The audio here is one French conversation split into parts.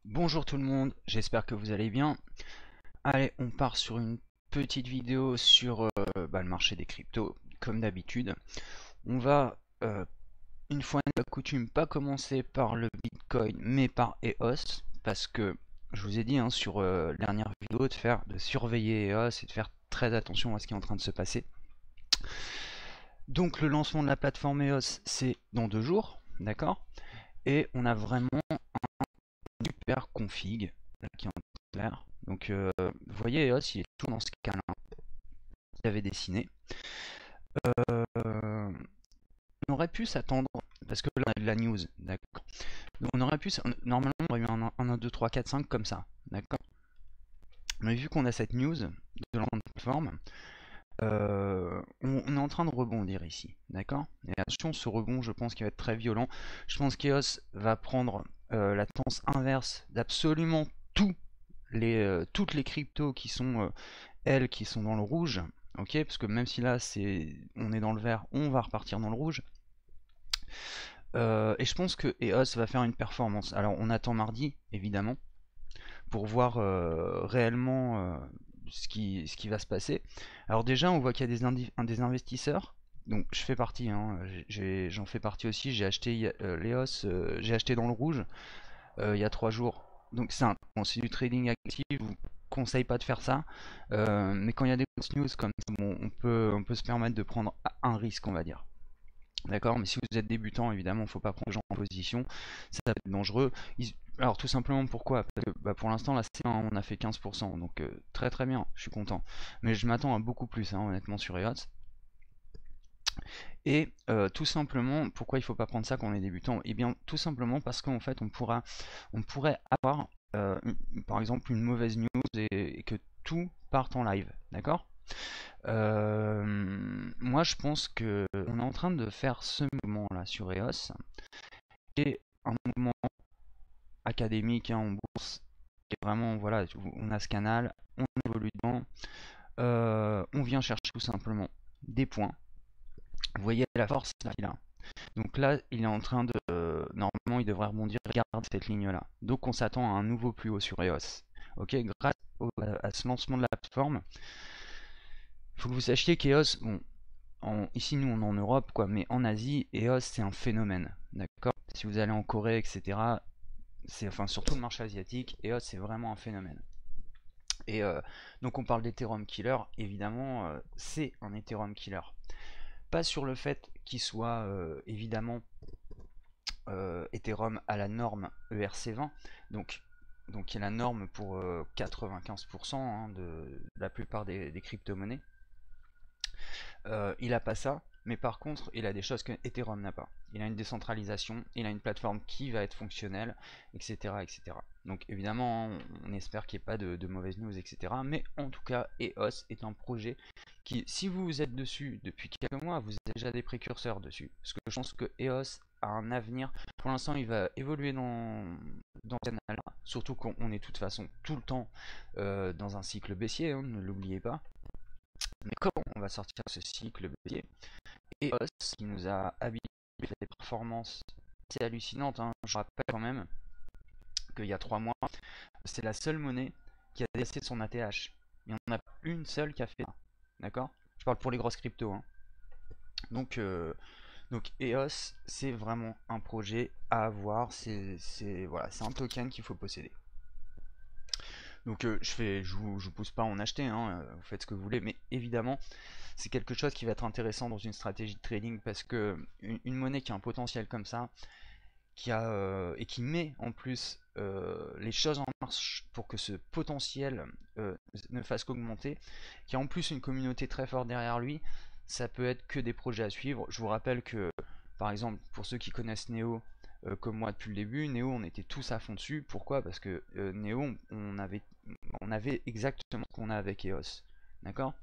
Bonjour tout le monde, j'espère que vous allez bien. Allez, on part sur une petite vidéo sur le marché des cryptos, comme d'habitude. On va, une fois n'est pas coutume, pas commencer par le Bitcoin, mais par EOS, parce que je vous ai dit sur la dernière vidéo de surveiller EOS et de faire très attention à ce qui est en train de se passer. Donc le lancement de la plateforme EOS, c'est dans 2 jours, d'accord? Et on a vraiment super config là, qui est en clair. Donc vous voyez EOS il est tout dans ce cas-là qu'il avait dessiné. On aurait pu s'attendre, parce que là on a de la news, d'accord. Donc on aurait pu, normalement on aurait eu un 1, 2, 3, 4, 5 comme ça, d'accord. Mais vu qu'on a cette news de l'ensemble de plateforme, on est en train de rebondir ici, d'accord. Et attention, ce rebond, je pense qu'il va être très violent. Je pense qu'EOS va prendre la tendance inverse d'absolument toutes les cryptos qui sont elles qui sont dans le rouge, ok, parce que même si là on est dans le vert, on va repartir dans le rouge. Et je pense que EOS va faire une performance. Alors on attend mardi, évidemment, pour voir réellement ce qui va se passer. Alors déjà, on voit qu'il y a des investisseurs. Donc je fais partie, j'en fais partie aussi. J'ai acheté l'EOS, j'ai acheté dans le rouge il y a 3 jours. Donc c'est du trading actif. Je vous conseille pas de faire ça. Mais quand il y a des grosses news comme ça, bon, on peut se permettre de prendre un risque, on va dire. D'accord, mais si vous êtes débutant, évidemment, il ne faut pas prendre les gens en position, ça va être dangereux. Alors tout simplement pourquoi? Parce que pour l'instant, la C1, on a fait 15%, donc très très bien, je suis content. Mais je m'attends à beaucoup plus, honnêtement, sur EOS. Et tout simplement, pourquoi il ne faut pas prendre ça quand on est débutant? Eh bien, tout simplement parce qu'en fait, on pourrait avoir, par exemple, une mauvaise news et que tout parte en live, d'accord? Moi, je pense que on est en train de faire ce mouvement-là sur EOS, qui est un mouvement académique en bourse, qui est vraiment, voilà, on a ce canal, on évolue dedans, on vient chercher tout simplement des points. Vous voyez la force là, qu'il a. Donc là, il est en train de, normalement, il devrait rebondir. Regarde cette ligne-là. Donc on s'attend à un nouveau plus haut sur EOS. Ok, grâce à ce lancement de la plateforme, il faut que vous sachiez qu'EOS, bon, ici nous on est en Europe quoi, mais en Asie, EOS c'est un phénomène, d'accord. Si vous allez en Corée, etc., c'est enfin surtout le marché asiatique, EOS c'est vraiment un phénomène. Et donc on parle d'Ethereum killer, évidemment c'est un Ethereum killer. Pas sur le fait qu'il soit évidemment Ethereum à la norme ERC20, donc qui est la norme pour 95% de la plupart des crypto-monnaies. Il a pas ça, mais par contre, il a des choses que Ethereum n'a pas. Il a une décentralisation, il a une plateforme qui va être fonctionnelle, etc. etc. Donc évidemment, on espère qu'il n'y ait pas de mauvaises news, etc. Mais en tout cas, EOS est un projet qui, si vous êtes dessus depuis quelques mois, vous avez déjà des précurseurs dessus. Parce que je pense que EOS a un avenir. Pour l'instant, il va évoluer dans ce canal, surtout qu'on est de toute façon tout le temps dans un cycle baissier, ne l'oubliez pas. Mais comment on va sortir ce cycle baissier? EOS qui nous a habitués à des performances assez hallucinantes. Je rappelle quand même qu'il y a 3 mois, c'est la seule monnaie qui a dépassé son ATH. Il y en a une seule qui a fait ça. D'accord? Je parle pour les grosses cryptos. Donc, donc EOS, c'est vraiment un projet à avoir. Voilà, c'est un token qu'il faut posséder. Donc je vous pousse pas à en acheter, vous faites ce que vous voulez, mais évidemment, c'est quelque chose qui va être intéressant dans une stratégie de trading parce que une monnaie qui a un potentiel comme ça, et qui met en plus les choses en marche pour que ce potentiel ne fasse qu'augmenter, qui a en plus une communauté très forte derrière lui, ça peut être que des projets à suivre. Je vous rappelle que, par exemple, pour ceux qui connaissent Neo, comme moi depuis le début, Neo, on était tous à fond dessus. Pourquoi? Parce que Neo, on avait exactement ce qu'on a avec EOS. D'accord?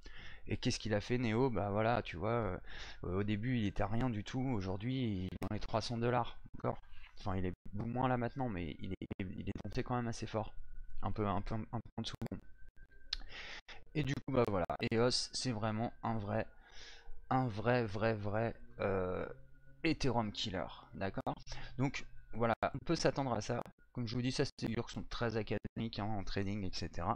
Et qu'est-ce qu'il a fait Neo? Bah voilà, tu vois, au début il était à rien du tout, aujourd'hui il est dans les 300 $. D'accord? Enfin, il est beaucoup moins là maintenant, mais il est monté quand même assez fort. Un peu en dessous. Bon. Et du coup, bah voilà, EOS, c'est vraiment un vrai Ethereum killer. D'accord? Donc voilà, on peut s'attendre à ça. Comme je vous dis, ça c'est des figures qui sont très académiques hein, en trading, etc.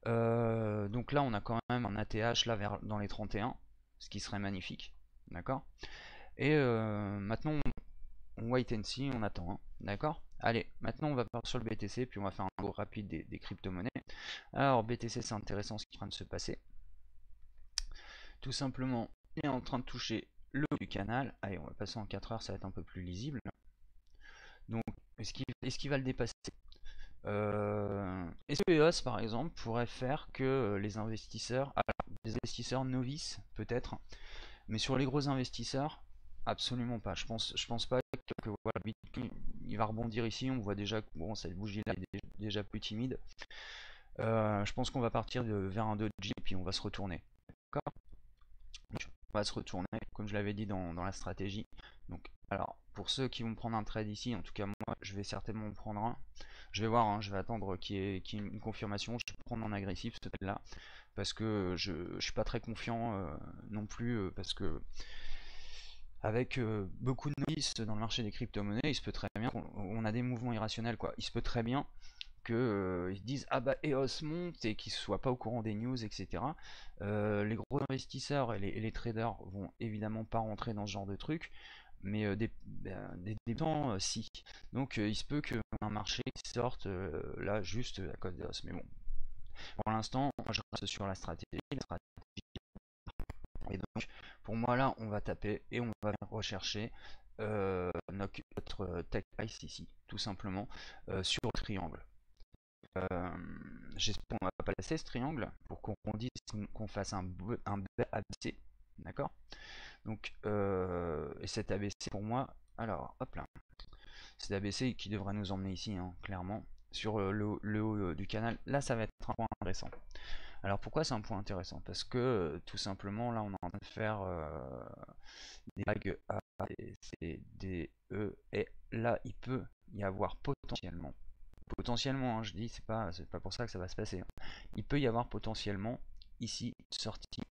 Donc là, on a quand même un ATH là dans les 31, ce qui serait magnifique, d'accord. Et maintenant, on wait and see, on attend, hein, d'accord. Allez, maintenant on va partir sur le BTC, puis on va faire un tour rapide des crypto-monnaies. Alors BTC, c'est intéressant ce qui est en train de se passer. Tout simplement, il est en train de toucher le haut du canal. Allez, on va passer en 4 heures, ça va être un peu plus lisible. Donc, est-ce qu'il va le dépasser? Est-ce que EOS par exemple pourrait faire que les investisseurs, alors des investisseurs novices peut-être, mais sur les gros investisseurs, absolument pas. Je pense pas que voilà, Bitcoin, il va rebondir ici. On voit déjà que bon, cette bougie là est déjà plus timide. Je pense qu'on va partir vers un doji et puis on va se retourner. D'accord? On va se retourner, comme je l'avais dit dans la stratégie. Donc, alors, pour ceux qui vont prendre un trade ici, en tout cas moi, je vais certainement en prendre un. Je vais voir, hein, je vais attendre qu'il y ait une confirmation. Je vais prendre en agressif ce trade là, parce que je suis pas très confiant non plus, parce que avec beaucoup de novices dans le marché des crypto-monnaies, il se peut très bien qu'on a des mouvements irrationnels, quoi. Il se peut très bien qu'ils disent ah bah EOS monte et qu'ils ne soient pas au courant des news, etc. Les gros investisseurs et les traders vont évidemment pas rentrer dans ce genre de truc, mais des débutants si. Donc il se peut qu'un marché sorte là juste à cause d'EOS. Mais bon, pour l'instant, moi je reste sur la stratégie. Et donc pour moi là, on va taper et on va rechercher notre tech price ici, tout simplement, sur le triangle. J'espère qu'on va pas passer ce triangle pour qu'on dise qu'on fasse un ABC, d'accord. Donc et cet ABC pour moi, alors hop là, cet ABC qui devrait nous emmener ici hein, clairement sur le haut du canal. Là ça va être un point intéressant. Alors pourquoi c'est un point intéressant? Parce que tout simplement là on est en train de faire des vagues A, B, C, D, E et là il peut y avoir potentiellement, hein, je dis, c'est pas pour ça que ça va se passer, hein. Il peut y avoir potentiellement ici sortie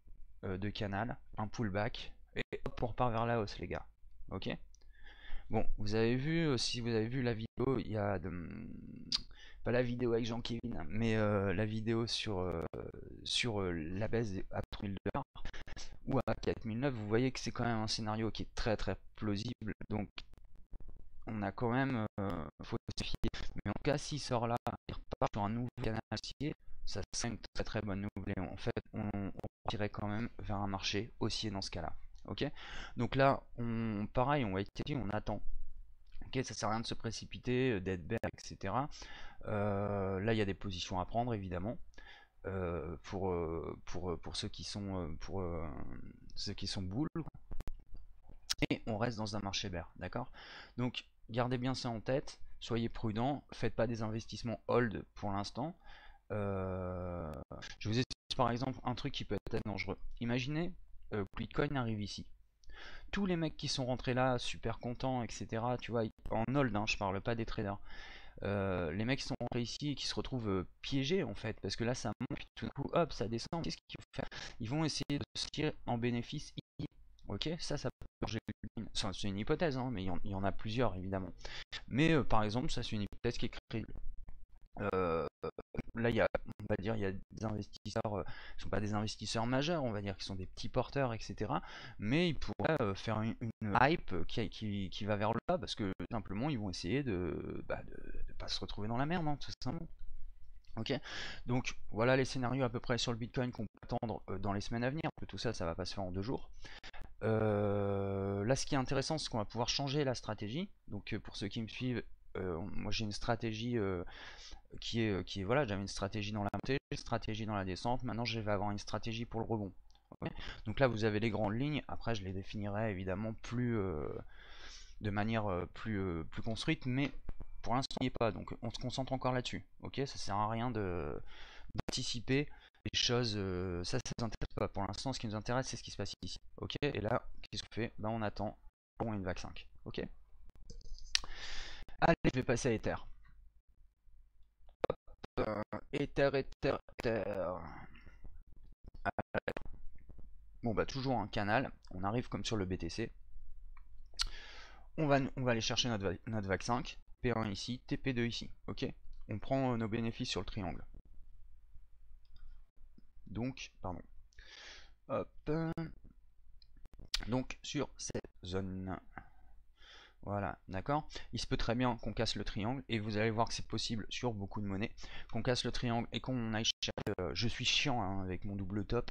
de canal, un pullback, et hop, on repart vers la hausse, les gars. Ok. Bon, vous avez vu, si vous avez vu la vidéo, il y a pas la vidéo avec Jean-Kévin, mais la vidéo sur la baisse à 3000$ ou à 4009, vous voyez que c'est quand même un scénario qui est très très plausible. Donc on a quand même, faut se fier. Mais en tout cas, s'il sort là, il repart sur un nouveau canal haussier, ça serait une très très bonne nouvelle. Et en fait, on partirait quand même vers un marché haussier dans ce cas-là. Ok. Donc là, pareil, on va être on attend. Ok, ça sert à rien de se précipiter, d'être bête, etc. Là, il y a des positions à prendre évidemment. Pour ceux qui sont ceux qui sont boules, et on reste dans un marché bear, d'accord. Donc gardez bien ça en tête, soyez prudents, faites pas des investissements hold pour l'instant. Je vous explique par exemple un truc qui peut être dangereux. Imaginez Bitcoin arrive ici, tous les mecs qui sont rentrés là super contents, etc., tu vois, en hold hein, je parle pas des traders. Les mecs qui sont rentrés ici et qui se retrouvent piégés en fait, parce que là ça monte, tout d'un coup hop ça descend, qu'est-ce qu'ils vont faire? Ils vont essayer de se tirer en bénéfice ici. Ok, ça peut changer. C'est une hypothèse, hein, mais il y en a plusieurs évidemment. Mais par exemple, ça c'est une hypothèse qui est crédible. Là, on va dire, il y a des investisseurs, qui sont pas des investisseurs majeurs, on va dire, qui sont des petits porteurs, etc. Mais ils pourraient faire une hype qui va vers le bas, parce que simplement, ils vont essayer de pas se retrouver dans la merde, hein, tout simplement. Ok, donc voilà les scénarios à peu près sur le Bitcoin qu'on peut attendre dans les semaines à venir. Que tout ça, ça va pas se faire en 2 jours. Là, ce qui est intéressant, c'est qu'on va pouvoir changer la stratégie. Donc, pour ceux qui me suivent, moi j'ai une stratégie qui est voilà, j'avais une stratégie dans la montée, une stratégie dans la descente. Maintenant, je vais avoir une stratégie pour le rebond. Okay. Donc là, vous avez les grandes lignes. Après, je les définirai évidemment de manière plus construite, mais pour l'instant, il n'y est pas. Donc, on se concentre encore là-dessus. Ok, ça sert à rien d'anticiper les choses, ça nous intéresse pas. Pour l'instant, ce qui nous intéresse, c'est ce qui se passe ici. Ok, et là, qu'est-ce qu'on fait? Ben, on attend pour une vague 5. Ok. Allez, je vais passer à Ether. Ether. Bon, bah, toujours un canal. On arrive comme sur le BTC. On va aller chercher notre vague 5. TP1 ici, TP2 ici, ok? On prend nos bénéfices sur le triangle. Donc, pardon. Hop. Donc, sur cette zone. Voilà, d'accord. Il se peut très bien qu'on casse le triangle, et vous allez voir que c'est possible sur beaucoup de monnaies, qu'on casse le triangle et qu'on aille chercher... je suis chiant hein, avec mon double top,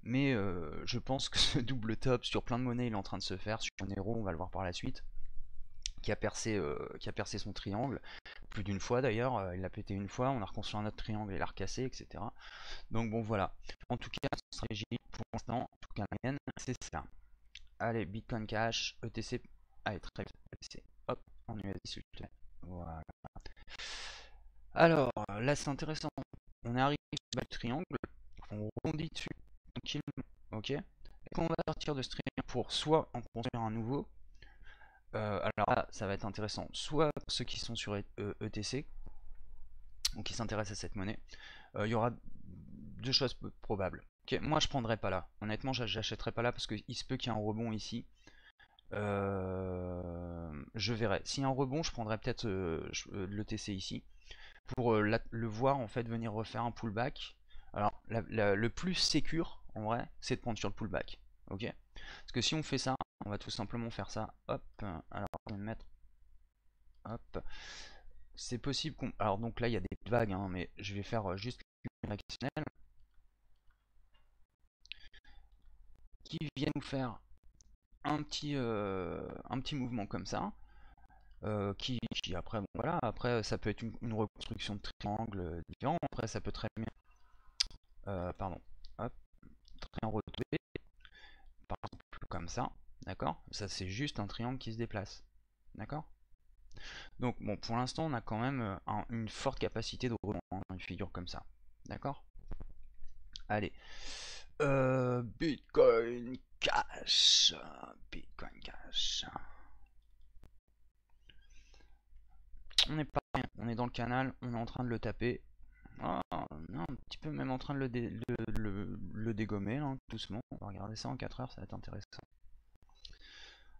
mais je pense que ce double top sur plein de monnaies il est en train de se faire. Sur Monero, on va le voir par la suite, qui a percé son triangle, plus d'une fois d'ailleurs, il l'a pété une fois, on a reconstruit un autre triangle et l'a recassé, etc. Donc bon voilà, en tout cas, stratégie pour l'instant, en tout cas la mienne, c'est ça. Allez, Bitcoin Cash, ETC, allez très bien, ETC, hop, en USD s'il te plaît. Voilà. Alors, là c'est intéressant, on est arrivé sur le triangle, on rebondit dessus tranquillement, ok? Et qu'on va partir de ce triangle pour soit en construire un nouveau, alors là ça va être intéressant, soit pour ceux qui sont sur ETC, ou qui s'intéressent à cette monnaie, il y aura deux choses probables. Okay, moi je prendrai pas là, honnêtement j'achèterai pas là parce qu'il se peut qu'il y ait un rebond ici. Je verrai. S'il y a un rebond, je prendrai peut-être le TC ici pour le voir en fait venir refaire un pullback. Alors le plus sécure en vrai, c'est de prendre sur le pullback. Ok. Parce que si on fait ça, on va tout simplement faire ça. Hop. Alors on va mettre. Hop. C'est possible qu'on. Alors donc là il y a des vagues, hein, mais je vais faire juste une réactionnelle qui vient nous faire un petit mouvement comme ça. Qui après, bon, voilà, après ça peut être une reconstruction de triangle différent, après ça peut très bien, pardon, hop, très bien retourner, par exemple comme ça, d'accord? Ça c'est juste un triangle qui se déplace, d'accord? Donc bon, pour l'instant on a quand même une forte capacité de rebond dans une figure comme ça, d'accord? Allez, Bitcoin Cash, Bitcoin Cash. On est pas bien, on est dans le canal, on est en train de le taper. Ah, non, un petit peu même en train de le dégommer, là, doucement. On va regarder ça en 4 heures, ça va être intéressant.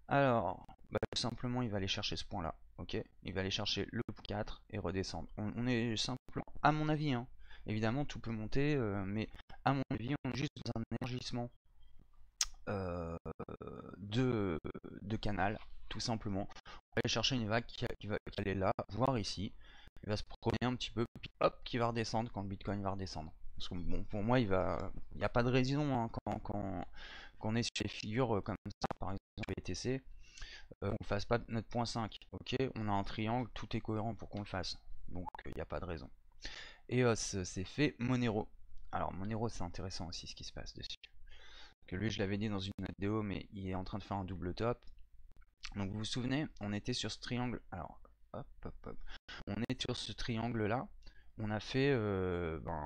Alors, bah, tout simplement, il va aller chercher ce point-là, ok? Il va aller chercher le 4 et redescendre. On est simplement, à mon avis, hein, évidemment, tout peut monter, mais à mon avis, on est juste dans un élargissement euh, de canal, tout simplement. On va aller chercher une vague qui va aller là, voire ici. Il va se promener un petit peu, puis hop, qui va redescendre quand le Bitcoin va redescendre. Parce que bon, pour moi, il n'y a pas de raison hein, quand on est sur les figures comme ça, par exemple BTC, on ne fasse pas notre point 5. Ok, on a un triangle, tout est cohérent pour qu'on le fasse. Donc il n'y a pas de raison. Et c'est fait Monero. Alors Monero, c'est intéressant aussi ce qui se passe dessus. Que lui, je l'avais dit dans une vidéo, mais il est en train de faire un double top. Donc vous vous souvenez, on était sur ce triangle. Alors, hop, hop, hop. On est sur ce triangle là. On a fait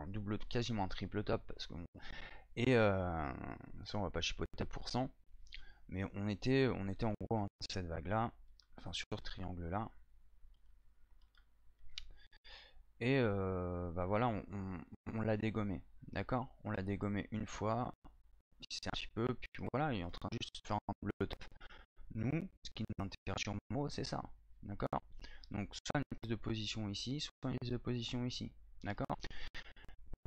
double, quasiment un triple top parce que et ça on va pas chipoter pour cent, mais on était en gros hein, sur cette vague là, enfin sur ce triangle là. Et bah voilà, on l'a dégommé, d'accord? On l'a dégommé une fois, c'est un petit peu, puis voilà, il est en train juste de faire un double top. Nous, ce qui nous intéresse sur Momo, c'est ça, d'accord? Donc soit une prise de position ici, soit une prise de position ici, d'accord?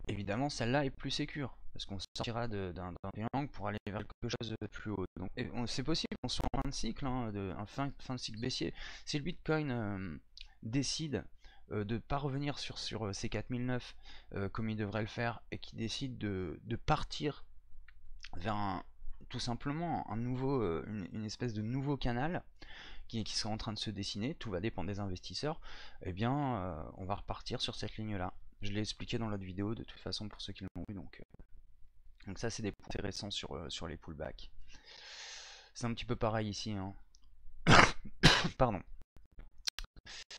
Évidemment, celle-là est plus sécure, parce qu'on sortira d'un triangle pour aller vers quelque chose de plus haut. Donc c'est possible qu'on soit en fin de cycle, hein, un fin de cycle baissier. Si le Bitcoin décide de ne pas revenir sur ces 4009 comme il devrait le faire, et qui décide de partir vers tout simplement un nouveau, une espèce de nouveau canal qui sera en train de se dessiner, tout va dépendre des investisseurs, eh bien on va repartir sur cette ligne-là. Je l'ai expliqué dans l'autre vidéo de toute façon pour ceux qui l'ont vu, donc ça c'est des points intéressants sur les pullbacks. C'est un petit peu pareil ici, hein. Pardon.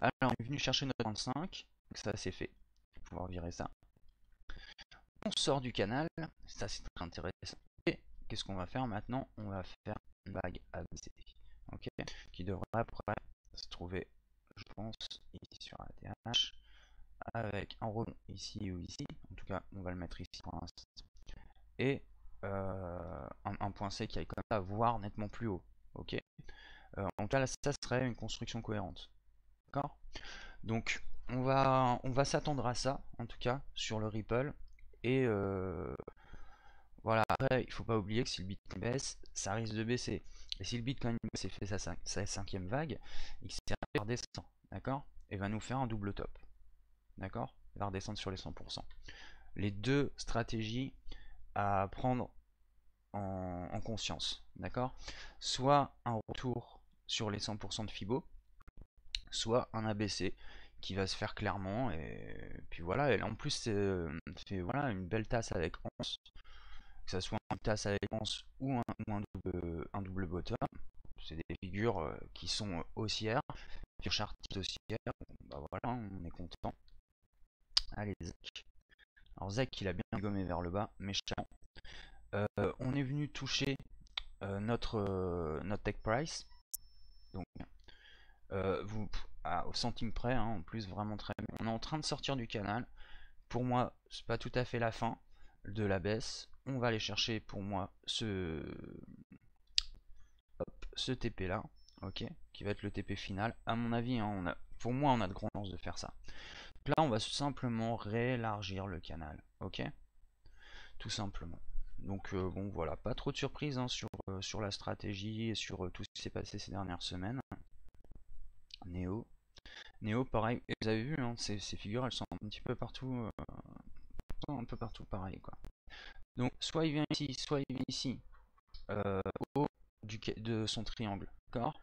Alors on est venu chercher notre 25, donc ça c'est fait. On va pouvoir virer ça. On sort du canal, ça c'est très intéressant. Et qu'est-ce qu'on va faire maintenant? On va faire une vague ABC, ok, qui devrait après se trouver, je pense, ici sur ATH, avec un rebond ici ou ici. En tout cas, on va le mettre ici pour l'instant. Et un point C qui aille comme ça, voire nettement plus haut, ok. En tout cas, là, ça serait une construction cohérente, d'accord. Donc on va s'attendre à ça, en tout cas, sur le Ripple. Et voilà, après, il faut pas oublier que si le Bitcoin baisse, ça risque de baisser. Et si le Bitcoin baisse et fait sa cinquième vague, il va redescendre, d'accord? Et va nous faire un double top, d'accord? Il va redescendre sur les 100%. Les deux stratégies à prendre en conscience, d'accord? Soit un retour sur les 100% de Fibo, soit un ABC qui va se faire clairement, et puis voilà. Et là, en plus c'est voilà, une belle tasse avec Anse, que ça soit une tasse avec Anse ou un double bottom. C'est des figures qui sont haussières, figures chartistes haussières. Bah voilà, on est content. Allez, Zach. Alors Zach, il a bien gommé vers le bas, méchant. On est venu toucher notre take price. Donc au centime près, hein, en plus vraiment très bien. On est en train de sortir du canal. Pour moi, c'est pas tout à fait la fin de la baisse. On va aller chercher pour moi ce TP là, ok, qui va être le TP final. À mon avis, hein, pour moi, on a de grandes chances de faire ça. Donc là, on va simplement réélargir le canal, ok, tout simplement. Donc bon, voilà, pas trop de surprises hein, sur la stratégie et sur tout ce qui s'est passé ces dernières semaines. Néo, pareil, et vous avez vu, hein, ces figures, elles sont un petit peu partout, pareil, quoi. Donc, soit il vient ici, soit il vient ici, au haut de son triangle, d'accord.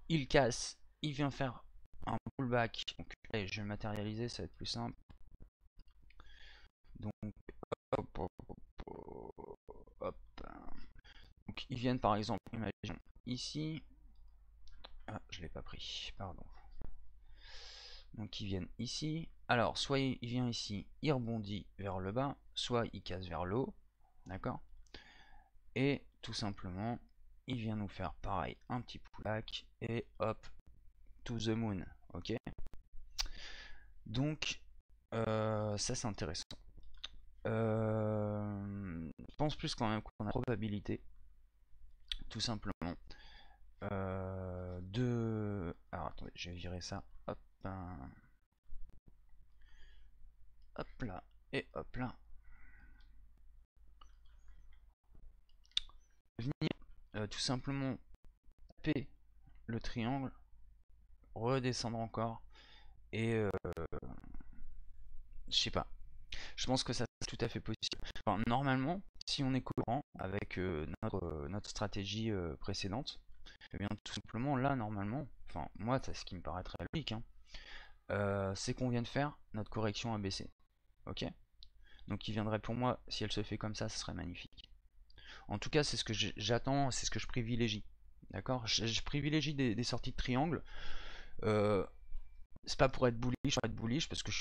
Il casse, il vient faire un pullback. Donc, allez, je vais matérialiser, ça va être plus simple. Donc, hop. Donc, ils viennent par exemple, imaginons ici. Ah, je l'ai pas pris, pardon. Donc ils viennent ici. Alors, soit il vient ici, il rebondit vers le bas, soit il casse vers le haut. D'accord? Et tout simplement, il vient nous faire pareil, un petit pullback. Et hop, to the moon. Ok? Donc, ça c'est intéressant. Je pense plus quand même qu'on a probabilité, tout simplement, de... Alors attendez, je vais virer ça. Hop, hop là, et hop là. Venir tout simplement taper le triangle, redescendre encore, et je sais pas. Je pense que ça c'est tout à fait possible. Enfin, normalement, si on est cohérent avec notre stratégie précédente, eh bien tout simplement là normalement, enfin moi c'est ce qui me paraît très logique, hein, c'est qu'on vient de faire notre correction ABC. Ok? Donc il viendrait pour moi, si elle se fait comme ça, ce serait magnifique. En tout cas, c'est ce que j'attends, c'est ce que je privilégie. D'accord? Je privilégie des sorties de triangle. Euh, c'est pas pour être bullish, parce que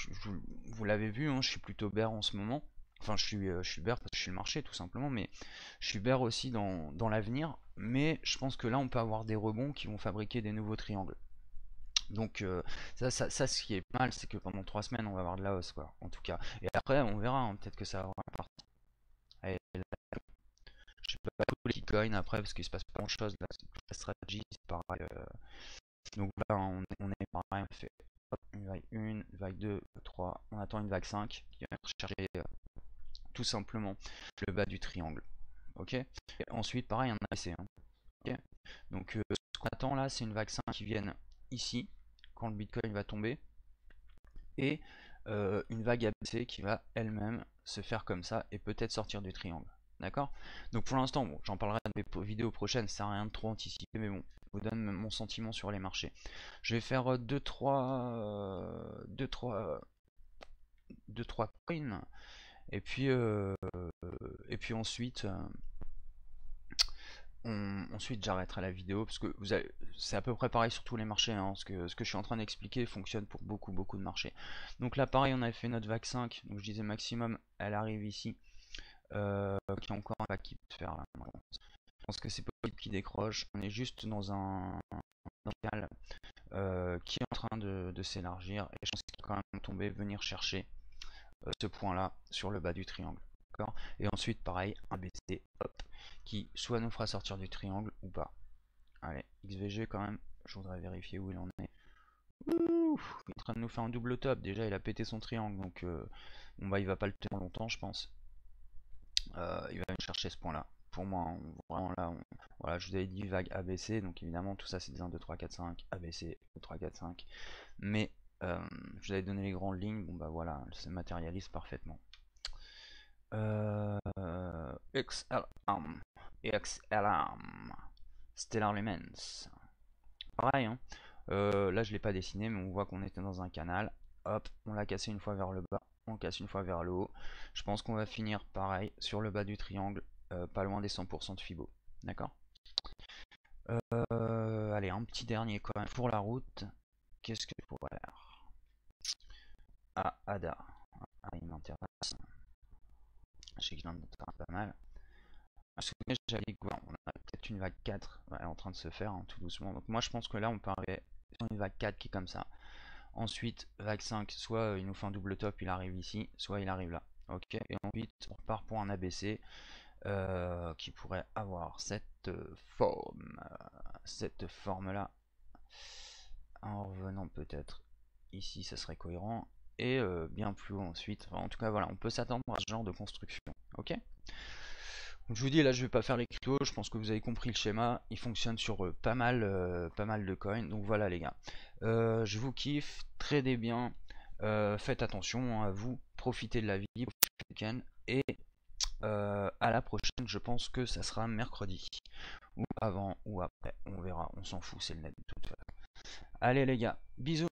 vous l'avez vu, hein, je suis plutôt bear en ce moment. Enfin, je suis bear parce que je suis le marché tout simplement, mais je suis bear aussi dans l'avenir. Mais je pense que là, on peut avoir des rebonds qui vont fabriquer des nouveaux triangles. Donc ça, ce qui est pas mal, c'est que pendant 3 semaines, on va avoir de la hausse, quoi, en tout cas. Et après, on verra, hein, peut-être que ça va partir. Allez, je sais pas tous les bitcoins après, parce qu'il se passe pas grand-chose. La stratégie, c'est pareil. Donc là, on est pareil, on fait hop, une vague 1, une vague 2, 3. On attend une vague 5 qui va chercher tout simplement le bas du triangle. Ok. Et ensuite, pareil, un ABC. Hein. Ok. Donc ce qu'on attend là, c'est une vague 5 qui vienne ici, quand le bitcoin va tomber, et une vague ABC qui va elle-même se faire comme ça et peut-être sortir du triangle. D'accord? Donc pour l'instant, bon, j'en parlerai dans mes vidéos prochaines, ça sert à rien de trop anticiper, mais bon, je vous donne mon sentiment sur les marchés. Je vais faire 2-3 coins, et puis ensuite, ensuite j'arrêterai la vidéo, parce que c'est à peu près pareil sur tous les marchés, hein, ce que je suis en train d'expliquer fonctionne pour beaucoup de marchés. Donc là pareil, on avait fait notre vague 5, donc je disais maximum, elle arrive ici, qui est encore un vague qui peut faire là. Je pense que c'est possible qu'il décroche, on est juste dans un canal qui est en train de s'élargir, et je pense qu'il va quand même tomber, venir chercher ce point là sur le bas du triangle. Et ensuite pareil, un BC, hop, qui soit nous fera sortir du triangle ou pas. Allez, XVG quand même, je voudrais vérifier où il en est. il est en train de nous faire un double top. Déjà, il a pété son triangle, donc bon, bah, il va pas le tenir longtemps, je pense. Il va me chercher ce point-là. Pour moi, vraiment là, voilà, je vous avais dit vague ABC, donc évidemment, tout ça c'est des 1, 2, 3, 4, 5, ABC, 2, 3, 4, 5. Mais je vous avais donné les grandes lignes, bon bah voilà, ça matérialise parfaitement. XLM, XLM, Stellar Elements. Pareil, hein. Là je l'ai pas dessiné, mais on voit qu'on était dans un canal. Hop, on l'a cassé une fois vers le bas, on casse une fois vers le haut. Je pense qu'on va finir pareil sur le bas du triangle, pas loin des 100% de Fibo. D'accord. Allez, un petit dernier quand même pour la route. Qu'est-ce que je pourrais faire? Ah, Ada. Ah, il m'intéresse. Je sais que j'en ai pas mal. Parce que j'avais dit quoi, on a peut-être une vague 4 ouais, en train de se faire, hein, tout doucement. Donc moi je pense que là on peut arriver sur une vague 4 qui est comme ça. Ensuite, vague 5, soit il nous fait un double top, il arrive ici, soit il arrive là. Ok, et ensuite on repart pour un ABC qui pourrait avoir cette forme là. En revenant peut-être ici, ça serait cohérent. Et bien plus haut ensuite. Enfin, en tout cas, voilà, on peut s'attendre à ce genre de construction. Ok. Donc, je vous dis, là, je vais pas faire les cryptos. Je pense que vous avez compris le schéma. Il fonctionne sur pas mal de coins. Donc voilà, les gars. Je vous kiffe. Tradez bien. Faites attention à vous. Profitez de la vie. Profitez du week-end. Et à la prochaine. Je pense que ça sera mercredi. Ou avant ou après. On verra. On s'en fout. C'est le net de toute façon. Allez, les gars. Bisous.